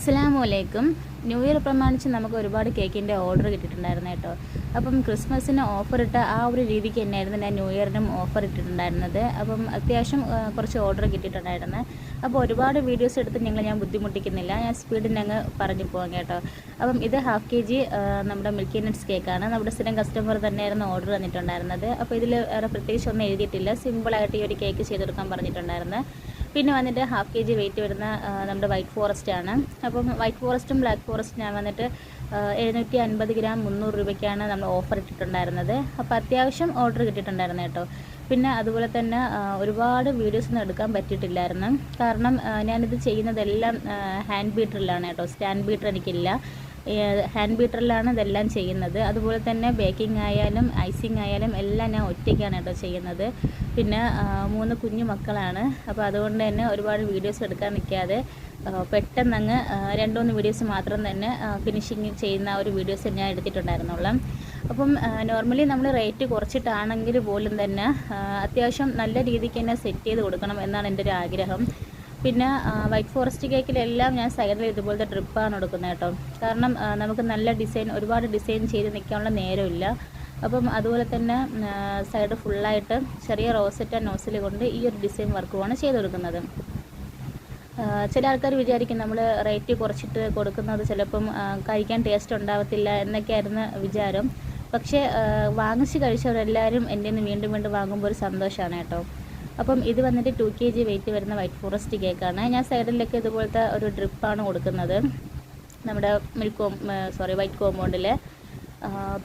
അസ്സലാമലൈക്കും. New year പ്രമാണിച്ച് നമുക്ക് ഒരുപാട് കേക്കിൻ്റെ ഓർഡർ കിട്ടിയിട്ടുണ്ടായിരുന്നു കേട്ടോ. അപ്പം ക്രിസ്മസിന് ഓഫർ ഇട്ട ആ ഒരു രീതിക്ക് തന്നെയായിരുന്നു ഞാൻ ന്യൂ ഇയറിനും ഓഫർ ഇട്ടിട്ടുണ്ടായിരുന്നത്. അപ്പം അത്യാവശ്യം കുറച്ച് ഓർഡർ കിട്ടിയിട്ടുണ്ടായിരുന്നു. അപ്പോൾ ഒരുപാട് വീഡിയോസ് എടുത്ത് ഞാൻ ബുദ്ധിമുട്ടിക്കുന്നില്ല, ഞാൻ സ്പീഡിന് അങ്ങ് പറഞ്ഞു പോകാം കേട്ടോ. അപ്പം ഇത് ½ kg നമ്മുടെ മിൽക്കി നട്ട്സ് കേക്കാണ്. നമ്മുടെ സ്ഥിരം കസ്റ്റമർ തന്നെയായിരുന്നു ഓർഡർ തന്നിട്ടുണ്ടായിരുന്നത്. അപ്പോൾ ഇതിൽ വേറെ പ്രത്യേകിച്ച് ഒന്നും എഴുതിയിട്ടില്ല, സിമ്പിളായിട്ട് ഈ ഒരു കേക്ക് ചെയ്തെടുക്കാൻ പറഞ്ഞിട്ടുണ്ടായിരുന്നു. പിന്നെ വന്നിട്ട് ½ kg വെയിറ്റ് വരുന്ന നമ്മുടെ വൈറ്റ് ഫോറസ്റ്റ് ആണ്. അപ്പം വൈറ്റ് ഫോറസ്റ്റും ബ്ലാക്ക് ഫോറസ്റ്റും ഞാൻ വന്നിട്ട് 750 ഗ്രാം 300 രൂപയ്ക്കാണ് നമ്മൾ ഓഫർ ഇട്ടിട്ടുണ്ടായിരുന്നത്. അപ്പോൾ അത്യാവശ്യം ഓർഡർ കിട്ടിയിട്ടുണ്ടായിരുന്നു കേട്ടോ. പിന്നെ അതുപോലെ തന്നെ ഒരുപാട് വീഡിയോസൊന്നും എടുക്കാൻ പറ്റിയിട്ടില്ലായിരുന്നു, കാരണം ഞാനിത് ചെയ്യുന്നതെല്ലാം ഹാൻഡ് ബീറ്ററിലാണ് കേട്ടോ. സ്റ്റാൻഡ് ബീറ്റർ എനിക്കില്ല, ഹാൻഡ് ബീറ്ററിലാണ് ഇതെല്ലാം ചെയ്യുന്നത്. അതുപോലെ തന്നെ ബേക്കിംഗ് ആയാലും ഐസിങ് ആയാലും എല്ലാം ഞാൻ ഒറ്റയ്ക്കാണ് കേട്ടോ ചെയ്യുന്നത്. പിന്നെ 3 കുഞ്ഞു മക്കളാണ്. അപ്പോൾ അതുകൊണ്ട് തന്നെ ഒരുപാട് വീഡിയോസ് എടുക്കാൻ നിൽക്കാതെ പെട്ടെന്ന് അങ്ങ് 2-3 വീഡിയോസ് മാത്രം തന്നെ ഫിനിഷിങ് ചെയ്യുന്ന ഒരു വീഡിയോസ് ഞാൻ എടുത്തിട്ടുണ്ടായിരുന്നുള്ളൂ. അപ്പം നോർമലി നമ്മൾ റേറ്റ് കുറച്ചിട്ടാണെങ്കിൽ പോലും തന്നെ അത്യാവശ്യം നല്ല രീതിക്ക് തന്നെ സെറ്റ് ചെയ്ത് കൊടുക്കണം എന്നാണ് എൻ്റെ ഒരു ആഗ്രഹം. പിന്നെ വൈറ്റ് ഫോറസ്റ്റ് കേക്കിലെല്ലാം ഞാൻ സൈഡിൽ ഇതുപോലത്തെ ഡ്രിപ്പാണ് കൊടുക്കുന്നത് കേട്ടോ. കാരണം നമുക്ക് നല്ല ഡിസൈൻ, ഒരുപാട് ഡിസൈൻ ചെയ്ത് നിൽക്കാനുള്ള നേരമില്ല. അപ്പം അതുപോലെ തന്നെ സൈഡ് ഫുള്ളായിട്ട് ചെറിയ റോസറ്റ് നോസിൽ കൊണ്ട് ഈ ഒരു ഡിസൈൻ വർക്കുമാണ് ചെയ്ത് കൊടുക്കുന്നത്. ചില ആൾക്കാർ വിചാരിക്കും നമ്മൾ റേറ്റ് കുറച്ചിട്ട് കൊടുക്കുന്നത് ചിലപ്പം കഴിക്കാൻ ടേസ്റ്റ് ഉണ്ടാവത്തില്ല എന്നൊക്കെയായിരുന്നു വിചാരം. പക്ഷേ വാങ്ങിച്ച് കഴിച്ചവരെല്ലാവരും എൻ്റെ നിന്ന് വീണ്ടും വീണ്ടും വാങ്ങുമ്പോൾ ഒരു സന്തോഷമാണ് കേട്ടോ. അപ്പം ഇത് വന്നിട്ട് 2 kg വെയിറ്റ് വരുന്ന വൈറ്റ് ഫോറസ്റ്റ് കേക്കാണ്. ഞാൻ സൈഡിലൊക്കെ ഇതുപോലത്തെ ഒരു ഡ്രിപ്പാണ് കൊടുക്കുന്നത് നമ്മുടെ വൈറ്റ് കോമ്പൗണ്ടിൽ.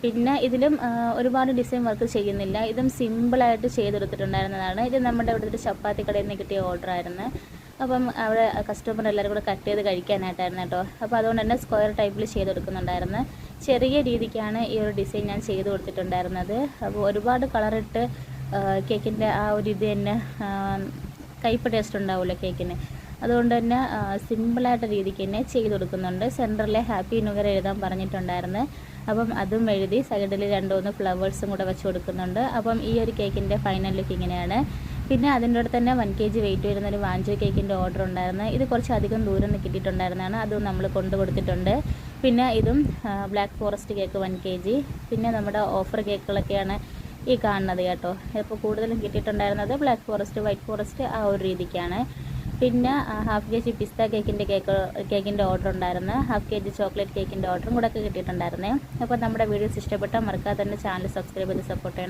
പിന്നെ ഇതിലും ഒരുപാട് ഡിസൈൻ വർക്ക് ചെയ്യുന്നില്ല, ഇതും സിമ്പിളായിട്ട് ചെയ്തെടുത്തിട്ടുണ്ടായിരുന്നതാണ്. ഇത് നമ്മുടെ ഇവിടുത്തെ ചപ്പാത്തി കടയിൽ നിന്ന് കിട്ടിയ ഓർഡറായിരുന്നു. അപ്പം അവിടെ കസ്റ്റമർ എല്ലാവരും കൂടെ കട്ട് ചെയ്ത് കഴിക്കാനായിട്ടായിരുന്നു കേട്ടോ. അപ്പോൾ അതുകൊണ്ട് തന്നെ സ്ക്വയർ ടൈപ്പിൽ ചെയ്തെടുക്കുന്നുണ്ടായിരുന്നു. ചെറിയ രീതിക്കാണ് ഈ ഒരു ഡിസൈൻ ഞാൻ ചെയ്ത് കൊടുത്തിട്ടുണ്ടായിരുന്നത്. അപ്പോൾ ഒരുപാട് കളറിട്ട് കേക്കിൻ്റെ ആ ഒരു ഇത് തന്നെ കയ്പ്പ് ടേസ്റ്റ് ഉണ്ടാവുമല്ലോ കേക്കിന്. അതുകൊണ്ട് തന്നെ സിമ്പിളായിട്ട് രീതിക്ക് തന്നെ ചെയ്ത് കൊടുക്കുന്നുണ്ട്. സെൻറ്ററിലെ ഹാപ്പി ന്യൂ ഇയർ എഴുതാൻ പറഞ്ഞിട്ടുണ്ടായിരുന്നു. അപ്പം അതും എഴുതി സൈഡിൽ 2-3 ഫ്ലവേഴ്സും കൂടെ വെച്ച് കൊടുക്കുന്നുണ്ട്. അപ്പം ഈ ഒരു കേക്കിൻ്റെ ഫൈനൽ ലുക്ക് ഇങ്ങനെയാണ്. പിന്നെ അതിൻ്റെ കൂടെ തന്നെ 1 kg വെയിറ്റ് വരുന്നൊരു വാഞ്ചോ കേക്കിൻ്റെ ഓർഡർ ഉണ്ടായിരുന്നു. ഇത് കുറച്ച് അധികം ദൂരം നിന്ന് കിട്ടിയിട്ടുണ്ടായിരുന്നതാണ്, അതും നമ്മൾ കൊണ്ടു കൊടുത്തിട്ടുണ്ട്. പിന്നെ ഇതും ബ്ലാക്ക് ഫോറസ്റ്റ് കേക്ക് 1 kg. പിന്നെ നമ്മുടെ ഓഫർ കേക്കുകളൊക്കെയാണ് ഈ കാണുന്നത് കേട്ടോ. ഇപ്പോൾ കൂടുതലും കിട്ടിയിട്ടുണ്ടായിരുന്നത് ബ്ലാക്ക് ഫോറസ്റ്റ്, വൈറ്റ് ഫോറസ്റ്റ് ആ ഒരു രീതിക്കാണ്. പിന്നെ ½ kg പിസ്ത കേക്കിൻ്റെ ഓർഡർ ഉണ്ടായിരുന്നു. ½ kg ചോക്ലേറ്റ് കേക്കിൻ്റെ ഓർഡറും കൂടെ ഒക്കെ കിട്ടിയിട്ടുണ്ടായിരുന്നേ. അപ്പോൾ നമ്മുടെ വീഡിയോസ് ഇഷ്ടപ്പെട്ടാൽ മറക്കാതെ തന്നെ ചാനൽ സബ്സ്ക്രൈബ് ചെയ്ത് സപ്പോർട്ട് ചെയ്യണം.